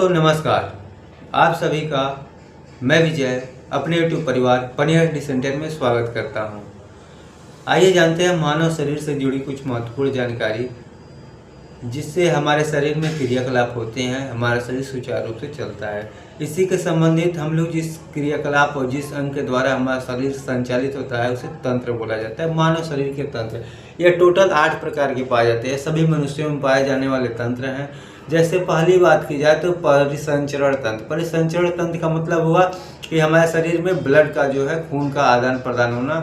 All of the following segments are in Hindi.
दोस्तों नमस्कार। आप सभी का मैं विजय अपने YouTube परिवार पनियर सेंटर में स्वागत करता हूं। आइए जानते हैं मानव शरीर से जुड़ी कुछ महत्वपूर्ण जानकारी जिससे हमारे शरीर में क्रियाकलाप होते हैं, हमारा शरीर सुचारू रूप से चलता है। इसी के संबंधित हम लोग जिस क्रियाकलाप और जिस अंग के द्वारा हमारा शरीर संचालित होता है उसे तंत्र बोला जाता है। मानव शरीर के तंत्र यह टोटल 8 प्रकार के पाए जाते हैं। सभी मनुष्यों में पाए जाने वाले तंत्र हैं। जैसे पहली बात की जाए तो परिसंचरण तंत्र। परिसंचरण तंत्र का मतलब हुआ कि हमारे शरीर में ब्लड का जो है खून का आदान प्रदान होना,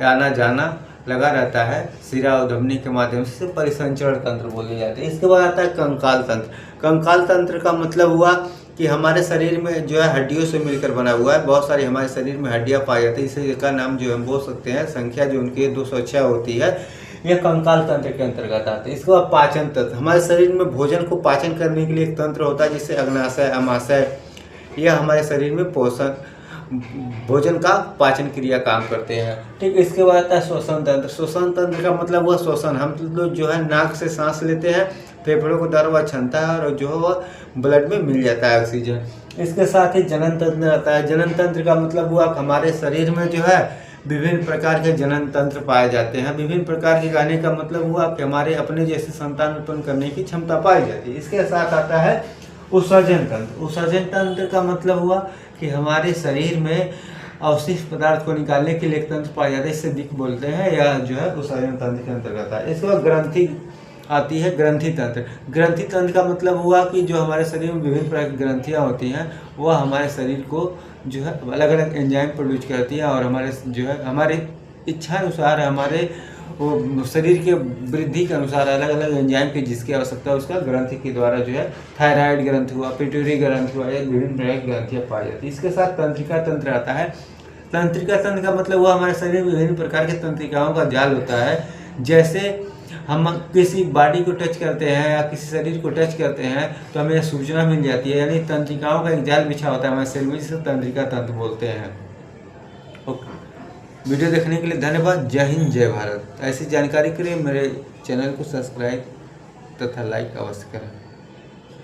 आना जाना लगा रहता है शिरा और धमनी के माध्यम से परिसंचरण तंत्र बोले जाते हैं। इसके बाद आता है कंकाल तंत्र। कंकाल तंत्र का मतलब हुआ कि हमारे शरीर में जो है हड्डियों से मिलकर बना हुआ है। बहुत सारी हमारे शरीर में हड्डियां पाई जाती है। इसका नाम जो हम बोल सकते हैं संख्या जो उनकी 206 होती है, यह कंकाल तंत्र के अंतर्गत आता है। इसके बाद पाचन तंत्र। हमारे शरीर में भोजन को पाचन करने के लिए एक तंत्र होता है जिससे अग्नाशय अमाशय यह हमारे शरीर में पोषण भोजन का पाचन क्रिया काम करते हैं। ठीक, इसके बाद आता है श्वसन तंत्र। श्वसन तंत्र का मतलब हुआ श्वसन। हम लोग जो है नाक से सांस लेते हैं, फेफड़ों को द्वारा वह क्षमता है और जो है वह ब्लड में मिल जाता है ऑक्सीजन। इसके साथ ही जनन तंत्र आता है। जनन तंत्र का मतलब हुआ हमारे शरीर में जो है विभिन्न प्रकार के जनन तंत्र पाए जाते हैं। विभिन्न प्रकार के कहने का मतलब हुआ कि हमारे अपने जैसे संतान उत्पन्न करने की क्षमता पाई जाती है। इसके साथ आता है उत्सर्जन तंत्र। उत्सर्जन तंत्र का मतलब हुआ कि हमारे शरीर में अवशिष्ट पदार्थ को निकालने के लिए एक तंत्र पाया जाता है, इससे दिक् बोलते हैं, या जो है उत्सर्जन तंत्र के अंतर्गत है। इसके बाद ग्रंथि आती है, ग्रंथि तंत्र। ग्रंथि तंत्र का मतलब हुआ कि जो हमारे शरीर में विभिन्न प्रकार की ग्रंथियाँ होती हैं वह हमारे शरीर को जो है अलग अलग एंजाइम प्रोड्यूस करती है और हमारे जो है हमारे इच्छा अनुसार हमारे वो शरीर के वृद्धि के अनुसार अलग अलग एंजाइम की जिसकी आवश्यकता है उसका ग्रंथि के द्वारा जो है थायराइड ग्रंथि हुआ, पिट्यूटरी ग्रंथि हुआ, या विभिन्न प्रकार की ग्रंथियाँ पाई जाती है। इसके साथ तंत्रिका तंत्र आता है। तंत्रिका तंत्र का मतलब हुआ हमारे शरीर में विभिन्न प्रकार के तंत्रिकाओं का जाल होता है। जैसे हम किसी बॉडी को टच करते हैं या किसी शरीर को टच करते हैं तो हमें यह सूचना मिल जाती है, यानी तंत्रिकाओं का एक जाल बिछा होता है हमारे शरीर में, जिसे तंत्रिका तंत्र बोलते हैं। ओके, वीडियो देखने के लिए धन्यवाद। जय हिंद, जय भारत। ऐसी जानकारी के लिए मेरे चैनल को सब्सक्राइब तथा लाइक अवश्य करें।